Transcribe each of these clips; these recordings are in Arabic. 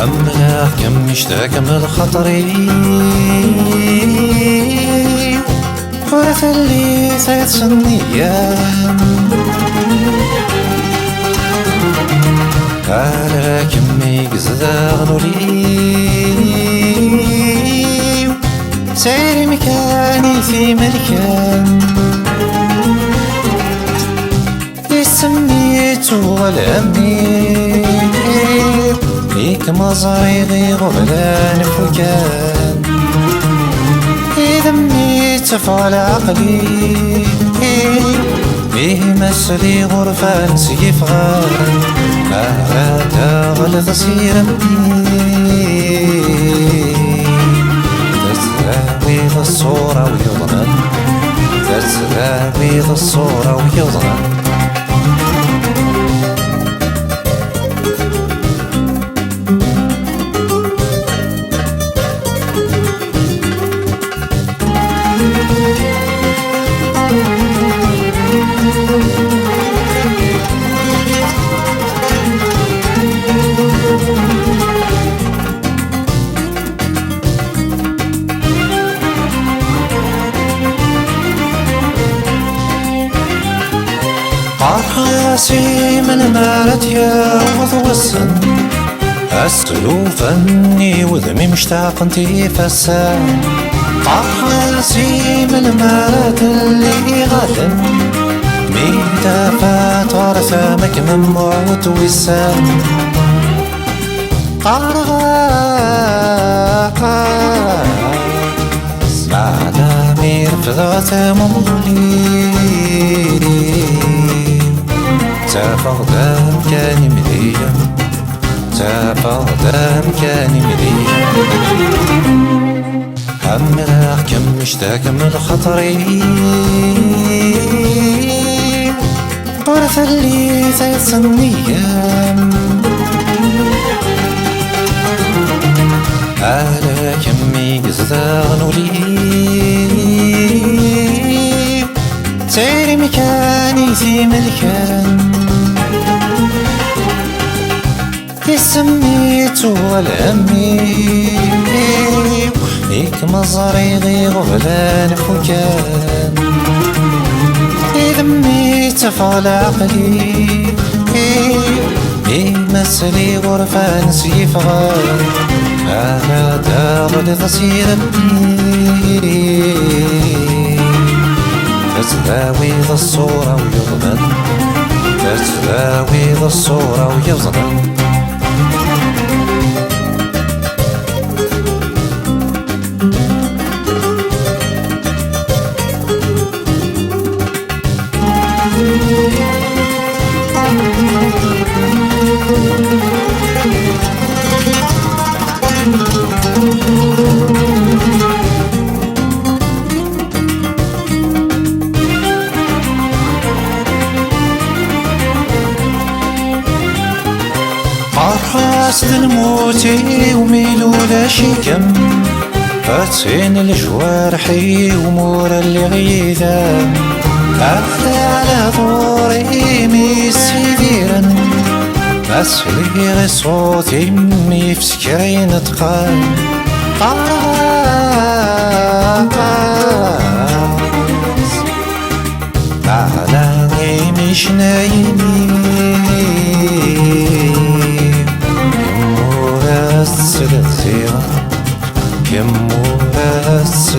همنا كم مشتاق من خطري فرث اللي سيتسني على كمي قزداغ لي سير مكاني في ملكان سميت والأمي فيك مزاريغي غبلان فكان إذا ميت فعل عقلي فيه مسلي غرفان سيفغان فهذا غلط سيرمي تسراوي ذا الصورة ويضنن تسراوي ذا الصورة ويضنن راسي من مالت يا وضوسن أسلو فني وذمي مشتاق انتي فسان راسي من مالت اللي غدا ميتا فات ورثامك مموت وسان على مير فذات ممولي تفقدام كاني مليا تفقدام كاني مليا همنا كم مشتاق من خطري ورث اللي سيصنيا على كمي قزداغ لي سير مكاني في ملكان سميت والأمي فيك مزاريغي غبلان فكان إذا ميت فعل عقلي مسلي غرفان سيفغان أنا داغل تصير بني تسلاوي ذا الصورة ويضمن تسلاوي ذا الصورة ويضمن حاسد الموتي وميلولا شيكم فاتسين الجوارحي ومورا اللي غيثا على ضوري ميسي ديرا أسلي غي صوتي مي في سكرين تقال على مش نايمي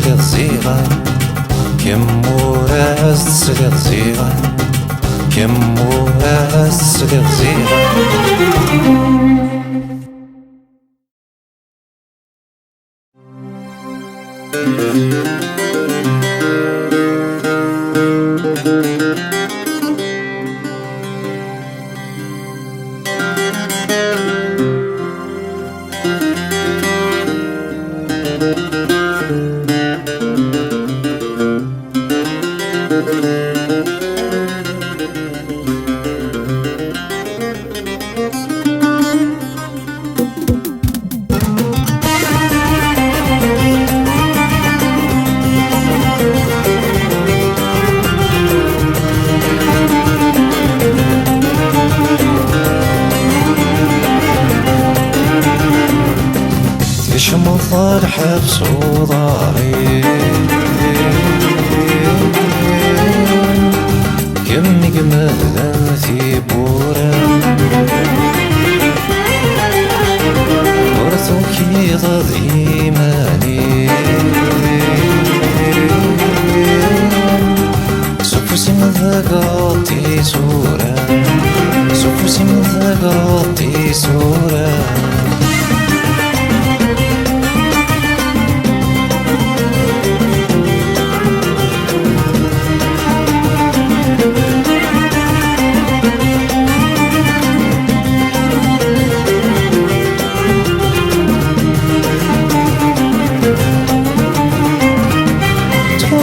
تسليط زيغان كموراس تسليط زيغان كموراس تسليط زيغان يشم الضرحة بصوضاري كم جمالا في بورا ورثوك ضيماني سفوسي من ذاقاتي سورة سفوسي من ذاقاتي سورة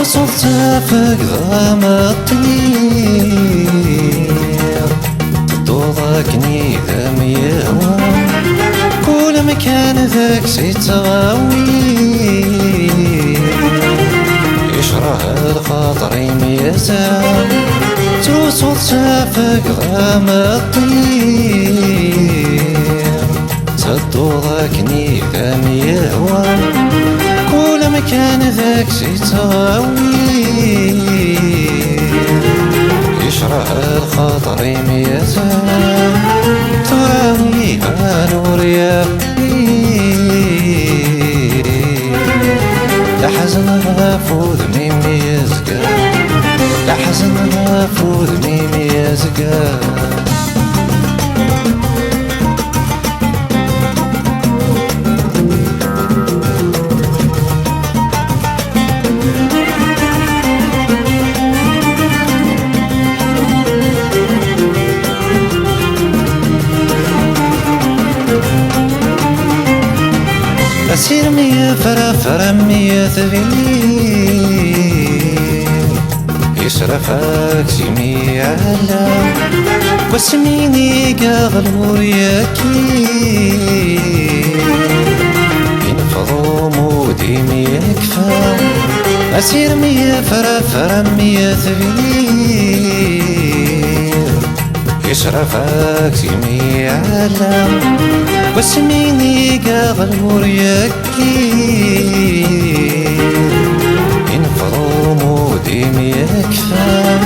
وصلت فقدام الطير تضاكني ذم يهوى كل مكان ذاك سيتغاوي يشرح الخاطر ميزان توصلت فقدام الطير تضاكني ذم يهوى كل مكان ذاك سيتغاوي يشرح الخاطر ميزان تراويها نور يبكي لحزنها فوذني ميزقا لحزنها فوذني ميزقا أسير مية فرا مية ثغيل يسرفك سمي على وسميني قاغل ياكي ينفضو مودي ميكفى أسير مية فرا مية ثغيل يسرفك سمي على وسميني قاغل مريكي ينفضو مودي ميكفى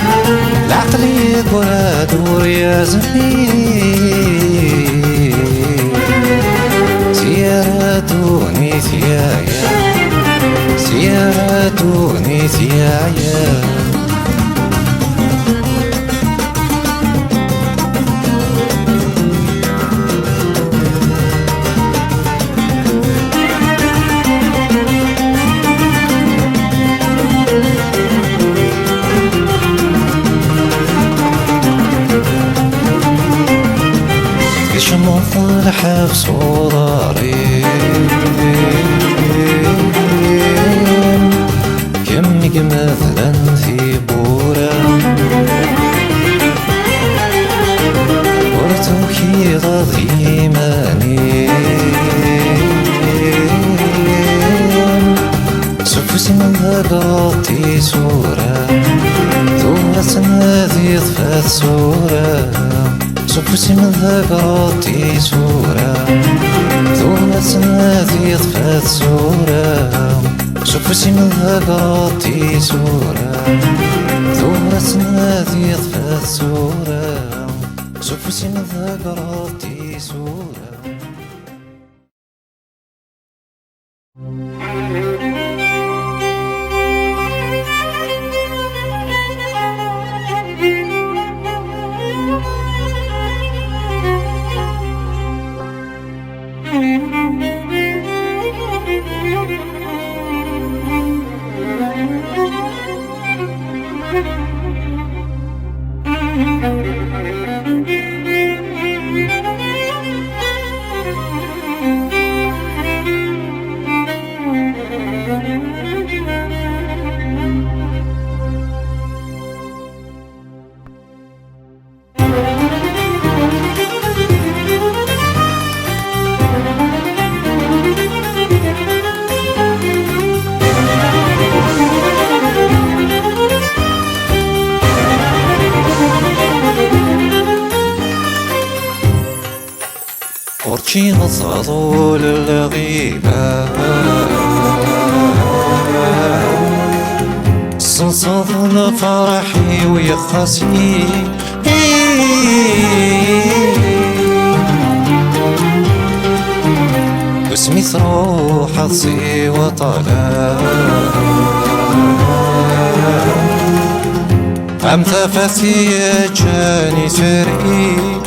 العقل يقوى دور يا زميل سياراتوني ثيايا سياراتوني ثيايا يشم الضرحة بصوضاري كم مثلا في بورا ورتوكي ضيماني سفوسي من ذاقاتي سورة ثورة هذه ضفات سورة سفوسي من ذاقاتي سورة ثورة هذه ضفات سورة سفوسي من ذاقاتي سورة ثورة هذه ضفات سورة سفوسي من ذاقاتي سورة ورشي نصعدو للغيبة صنصد لفرحي ويخاسي واسمي تروح حظي وطلع عم تفاثي جاني تري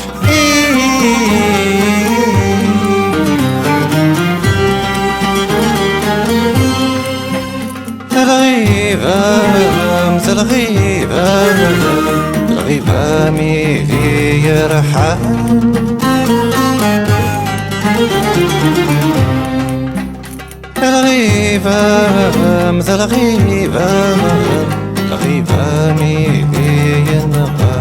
الغيبة مثل الغيبة الغيبة ميلي يرحل الغيبة مثل الغيبة الغيبة ميلي ينغى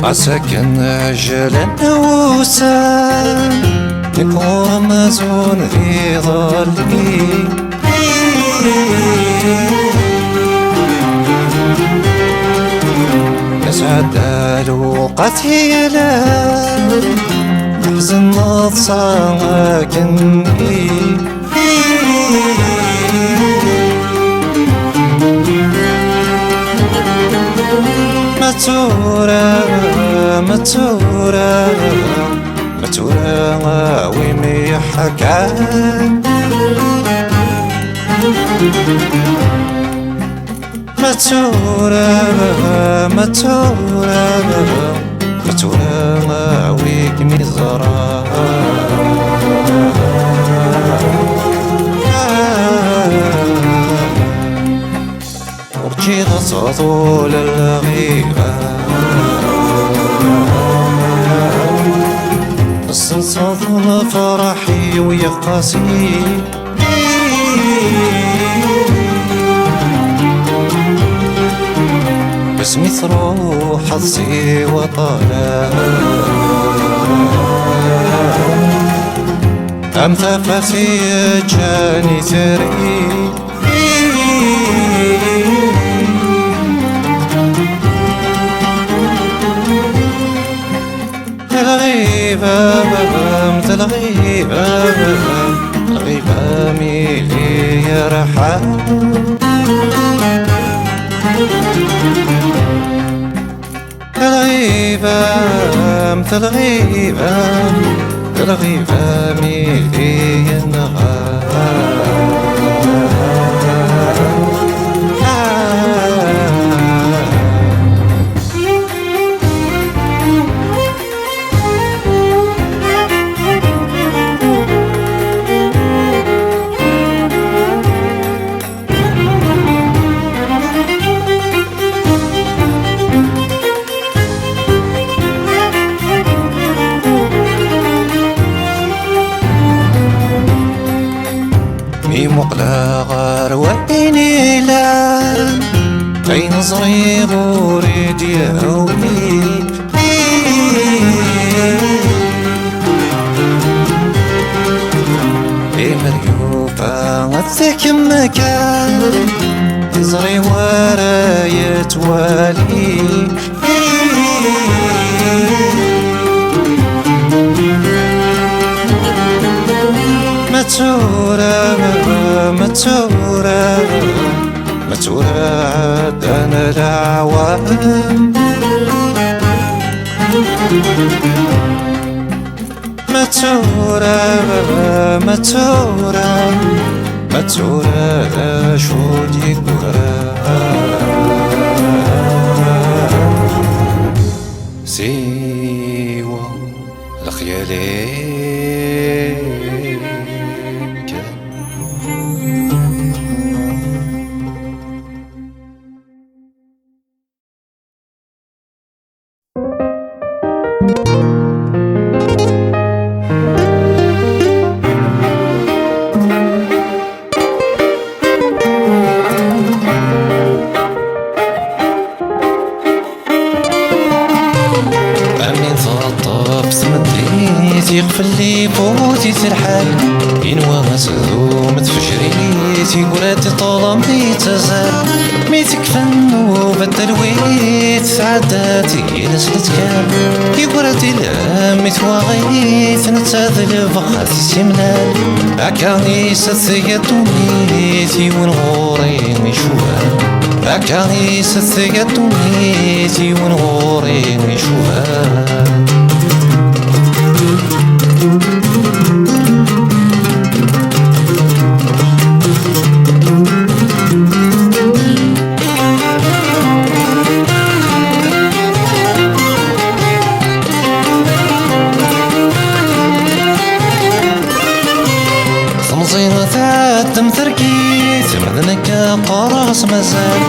عساكن أجل النوسان نكون مزون في ظلي يسعد الوقت هيلا نحزن نتصاكني متورة متورة متورة ويمي حكان متورة متورة متورة ويمي زرا ورجي نصعدو للغيبة الصنصاد لفرحي ويقاسي باسمي تروح حظي وطلع عم تفاثي جاني تري الغيبة مثل الغيبة الغيبة ميلي يرحل الغيبة مثل الغيبة الغيبة ميلي ينغى مقلا غار وإني لا عين صغير وريد يهوي مريوفة غثك مكان يزري ورا يتوالي متورة متورة متورة عدنا العوام متورة متورة متورة شودي سيوا الخيالي يغفل لي فوتي الحال ينوى مسدوم تفجريت يقولاتي طالما تزال ميتك فنو بدلويت سعاداتي نسلت كان يقولاتي لا متواغيت نتاذل بخات السمنان أكاني ستيقاتونيتي ونغوري نشوفان أكاني ستيقاتونيتي ونغوري نشوفان تم تركيت مذنك قراص مازال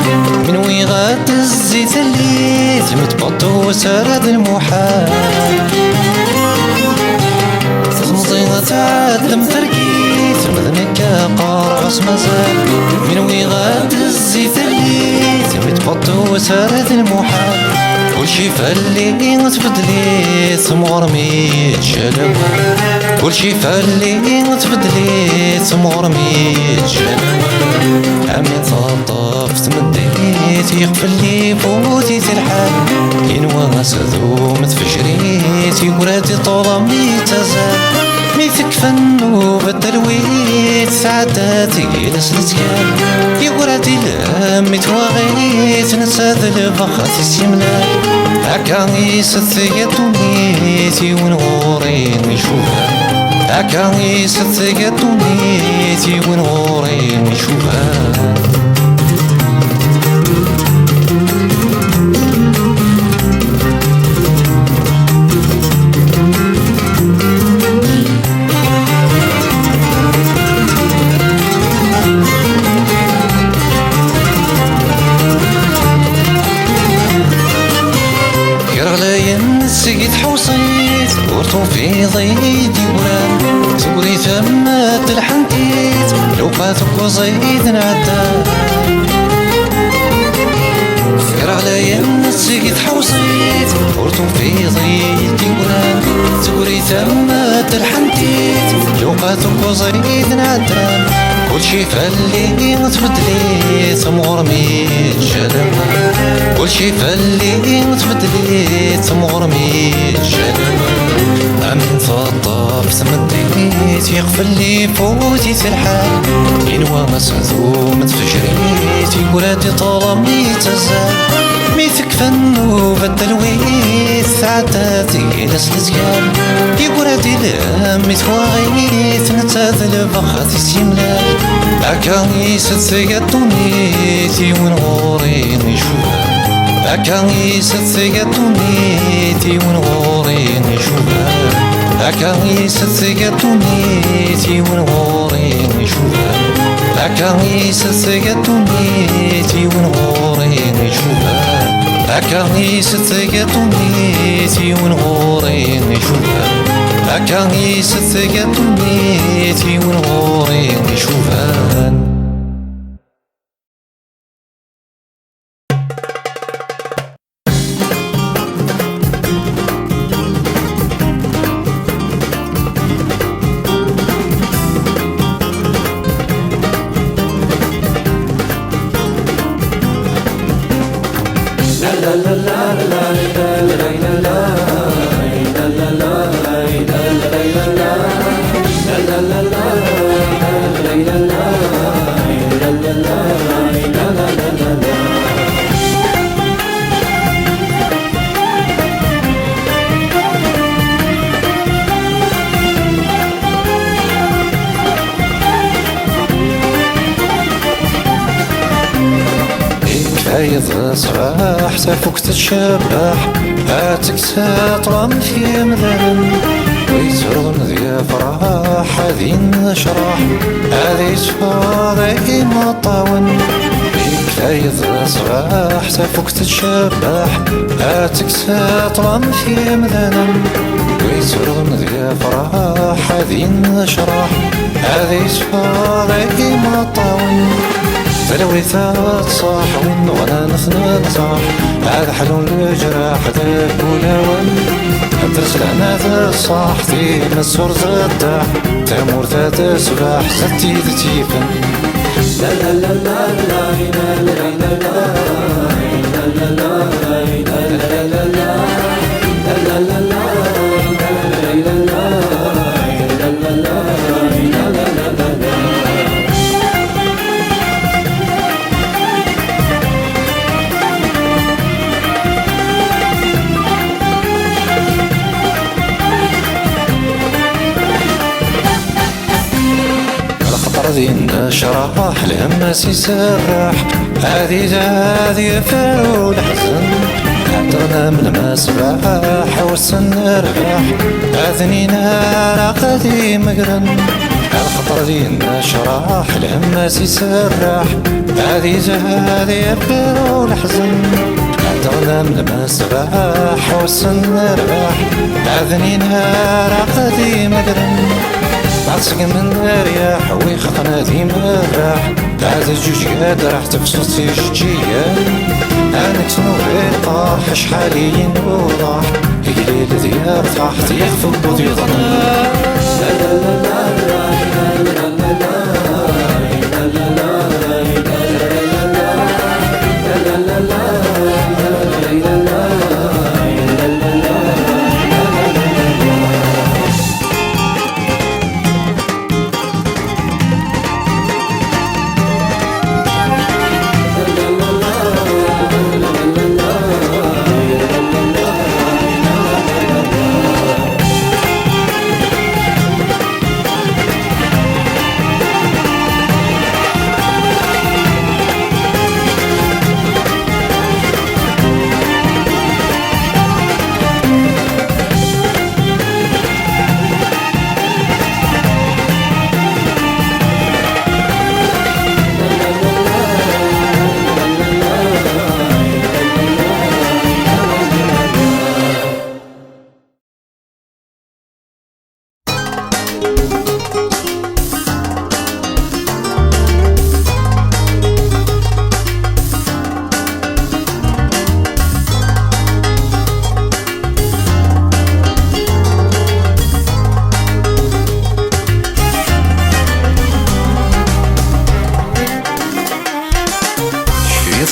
من وين غاد الزيت اللي متبط وسرد المحال تمزينة تم تركيت مذنك قراص مازال من وين غاد الزيت اللي متبط وسرد المحال كلشي فاللي تبدليت مغرمي تشلوان كلشي فاللي تبدليت مغرمي تشلوان عمي تطفت مديت يغفل لي فوتيت الحال ينوى مسدوم تفجريت يقولاتي طالما تزال ميتك فنو بدلويت سعاداتي نسلت كان يقولاتي لا متواغيت نتاذل بخات السمنان أكاني ستيقاتونيتي ونغوري نشوفان أكاني ستيقاتونيتي ونغوري نشوفان سقيت حوصيت ورطو في ضيدي وران تقولي ثمات الحنتيت لو فاتك وزيد نعدان فكر عليا سقيت حوصيت ورطو في ضيدي وران تقولي ثمات الحنتيت لو فاتك وزيد نعدان كلشي فاللي تبدليت مغرمي تشلوان كلشي فاللي تبدليت مغرمي تشلوان أمن فطفت مديت يغفل لي فوتيت الحال ينوى مسدوم تفجريت يقولاتي طالما تزال ميتك فنو بدلويت سعاداتي نسلت كان يقولاتي لا متواغيت نتاذل بخات السمنان أكاني ستيقاتونيتي ونغوري نشوفان أكاني ستيقاتونيتي ونغوري نشوفان أكاني ستيقاتونيتي ونغوري نشوفان أكاني ستيقاتونيتي ونغوري نشوفان أكاني ستيقاتونيتي ونغوري نشوفان أكاني ستيقاتونيتي ونغوري نشوفان عيض صباح سافوك تتشبح هاتك تطرم في مذن ويسرون ذي فرح هذي نشرح هذي تفاضي مطاون عيض صباح سافوك تتشبح هاتك تطرم في مذن ويسرون ذي فرح هذي نشرح هذي تفاضي مطاون تلويثات صاحون وانا نثنى صاح هذا حلو الجراح ذاك وناون انت ترسلنا تصاحتي مسور زدح تامور تسبح زدتي تيفن لا لا لا لا لا لا لا لا لا لا لا لا دين شراح الهمس يسرح هذه فارو الحزن عطرنا من المسبح والسن نربح اذني نار قديم مقرن الخطر دين شراح الهمس يسرح هذه فارو الحزن عطرنا من المسبح والسن نربح اذني نار قديم مقرن عصق من الرياح ويخطنا ذي مرح بعد الجوج قاد راح تفصصي جيجيا انا كسنوري طاح شحالي نوضح يقليل ذياب طاحت يخفق بوضي ظنا لا لا لا لا لا لا لا لا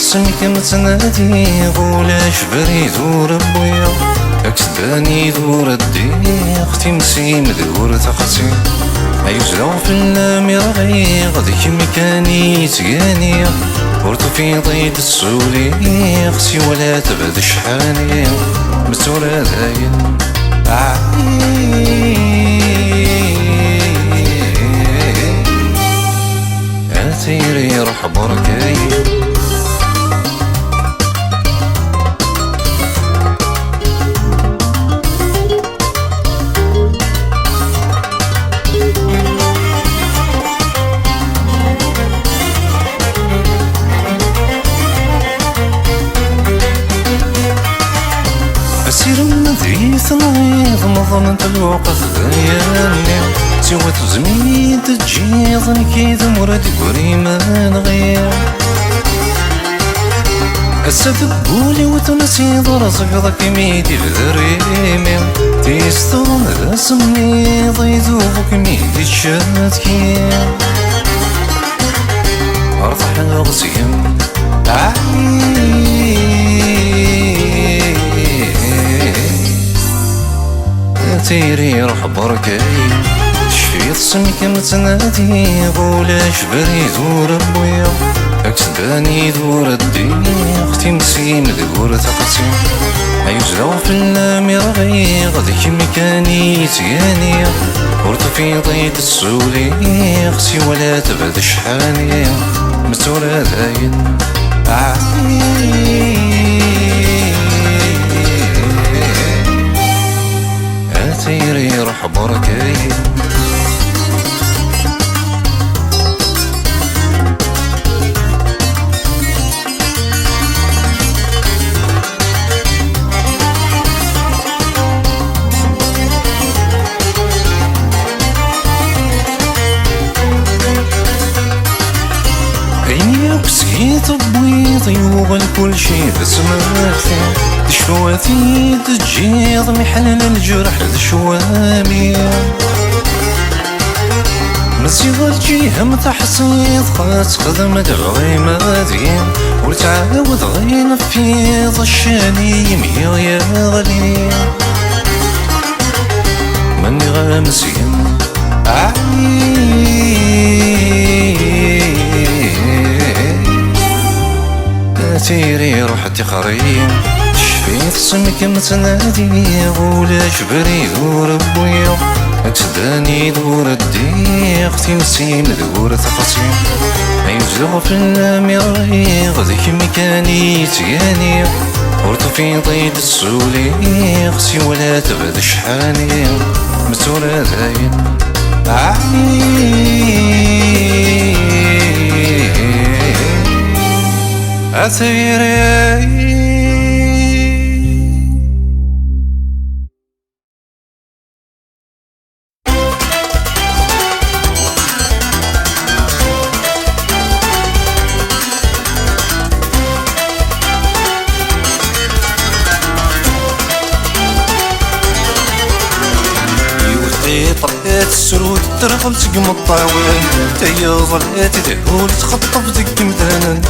سمك متنادي غولاش بريد وربويا اكسداني دور الدي اختي مسيم دور تقسي ايوزلو في الاميرغي غادي مكاني تقاني ورتو في ضيد السولي اختي ولا تبد شحاني متورا داين اتيري روح بركاي أسير من ذي تنغيض مظنة الوقت ذياني سوى تزميد تجيض كيد مراد قريما نغير السبب قولي وتنسيض رزق ذاك ميدي بذريمي تيستغن ذا سمي ضيذوبك ميدي تشاتكي أرضح غزيم تيري روح بركاي شفيت سمك متنادي غولاش بريد وربويا اكسداني دور الدي اختي مسيم دور تقسيم ايوزلو في الاميرغي غادي مكاني تياني ورتو في ضيد السولي اختي ولا تبعد شحاني متورا داين تيري روح بركاي عيني وكسكيت بويض طيوغ كل شي تسمعتي شواتي تجيض محلل الجرح شوامي مزيغ الجيه متحصيد خاص خدمة غي مادين وتعاود غي نفيض الشاني ميو يا غلي مني غامسين تيري روحتي خريم شفيت سمك متنادي ولا جبري وربويا تداني دور الديق تنسيم دور تقسيم يوزغ في الامير غذيك مكاني تياني ورتو في ضيد السولي خسي ولا تبد شحاني متورا داين أثيري طلعت السرود ترغل تقم الطاوين تيا ظلات تهول تخطف دق مدانا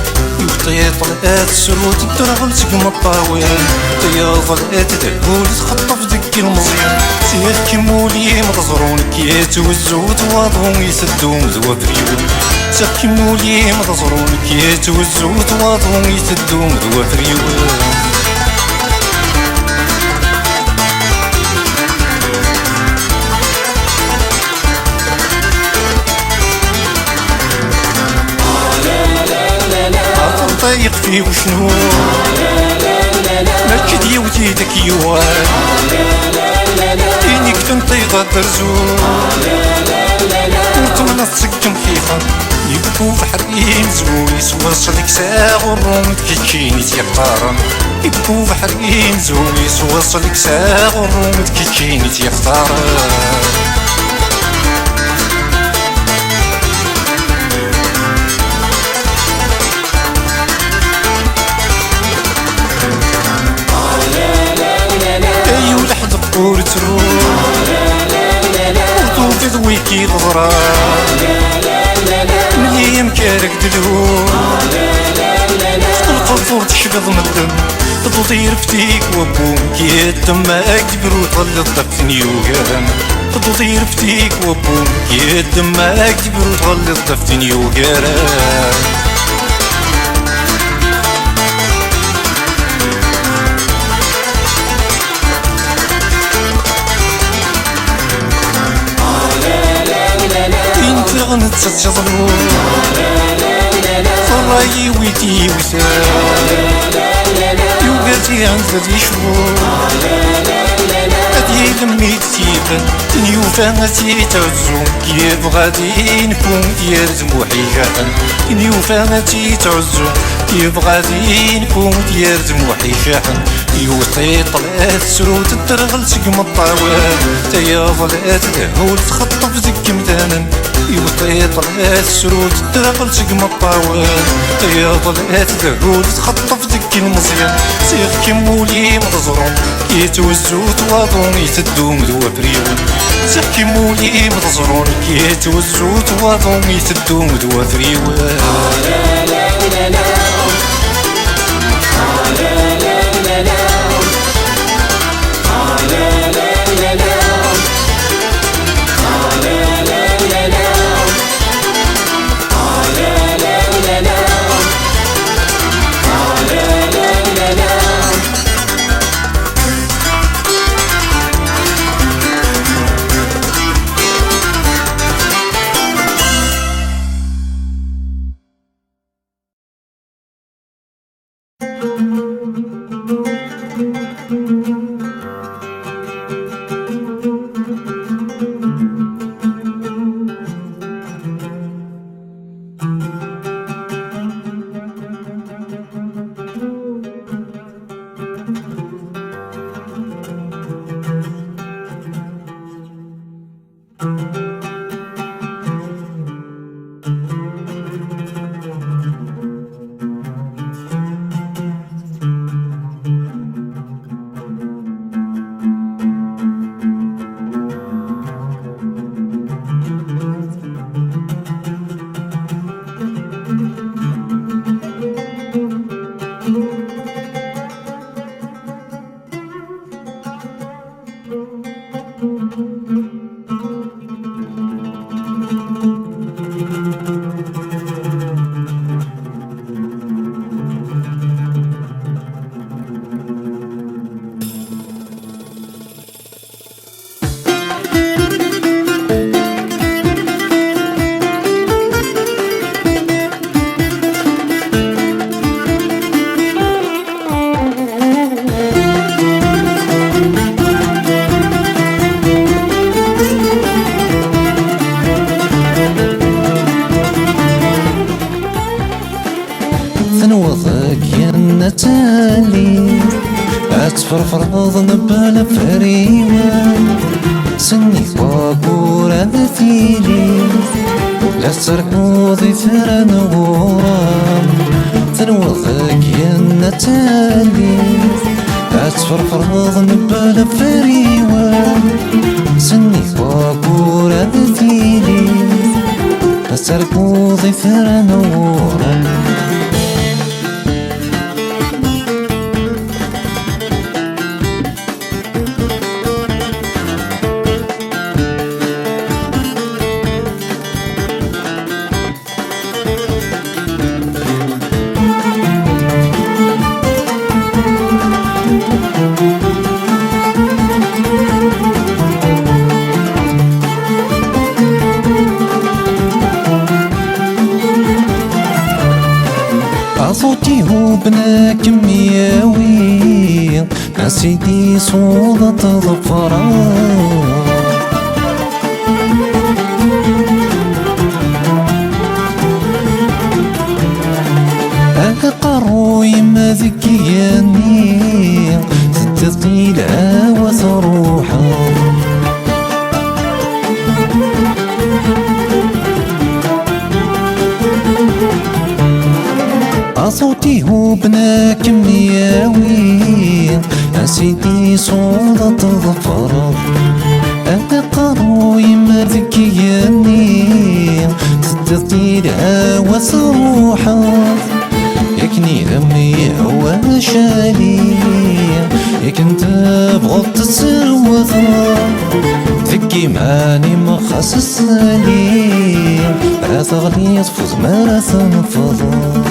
يوطي طلعت السرود ترغل تقم الطاوين تيا ظلات تهول تخطف دق المزيان سير كمولي متزرون كي توزو تواضون يسدون ذوا فريون سير كمولي متزرون كي توزو تواضون يسدون ذوا فريون طايق فيه وشنو ما كدي وجيدك يوال إنك تنطيق الدرزو وطمنا تسكن خيخا يبكو بحرين زوي سوصلك ساغ الروم تكيتشيني تيختارن يبكو بحرين زوي سوصلك ساغ الروم تكيتشيني تيختارن ورترو وطوفي ذويكي غضرا ملي مكارك دلو القفور تشبض من الدم تطير فتيك وابوم كي الدماك تبرو طل الضفتني وقرن تطير فتيك وابوم كي الدماك تبرو طل الضفتني وقرن نتسجلو فراي ويتي وسام يوقاتي عن ذي شهور هادي لميت تيبان تنيو فانتي تعزو كيف غادي نكون ديال دموحي شاحن تنيو فانتي تعزو كيف غادي نكون ديال دموحي شاحن يوطي طلعت سرود الدرغل تقم الطاوال تيا ظلات دهول تخطف زك مدانا يوطي طلعت سرود الدرغل تقم الطاوال تيا ظلات دهول تخطف زك المزيان سيغ كمولي متزرون كي توزو تواضون يتدو مدوا فريون سيغ كمولي متزرون كي توزو تواضون يتدو مدوا فريون أتفرفرض نبال فريوان سني وقور ذاتيلي لا تركوضي ثرى نغوران تنوضك يا تالي أتفرفرض نبال فريوان سني وقور ذاتيلي لا تركوضي ثرى نغوران صوتي هو بناك مياوي سيدي صوت ظفران أقرو يما ذكياني ستطيل وثروحا صوتي هو بناك مياوي سيدي صوت ظفر أقرو يما ذكياني ستطيل وثروحا يكني دمي هو شالي يك انت بغض تسروثا ذكي ماني ما خصص لي أثغني تفوز ماراثون فضا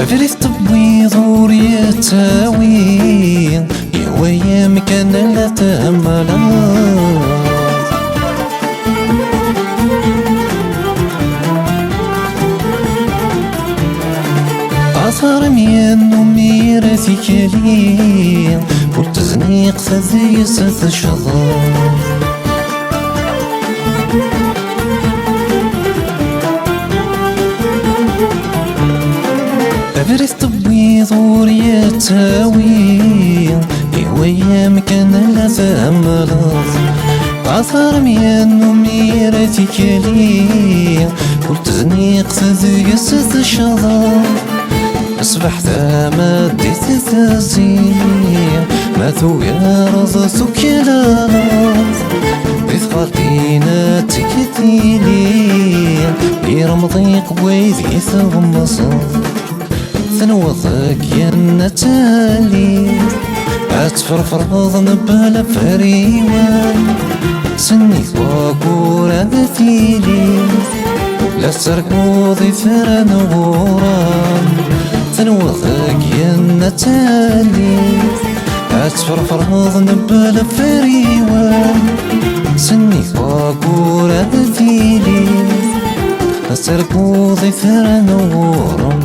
أفريث تبويض وريتاوي يويا مكان لا تأمل أثار ميان وميرثي كلي قلت زنيق ثذي ست شظر أفريث تبويض وريتاوي يويا مكان لا تأمل أثار ميان وميرثي كلي قلت زنيق ثذي ست شظر أصبحت ما ديت ثازين ما ثويا رزتك لالات بثقالتينا تكتيلي يرمضي قويذي ثغمصا ثنوضك يا نتالي أتفرفرض نبال فريوان سني وقور ذاتيلي لا تركوضي ثرى نغوران تنوضك يا نتالي أتفرفرض نبال فريوان سني وقور ذاتيلي لا تركوضي ثرى نغوران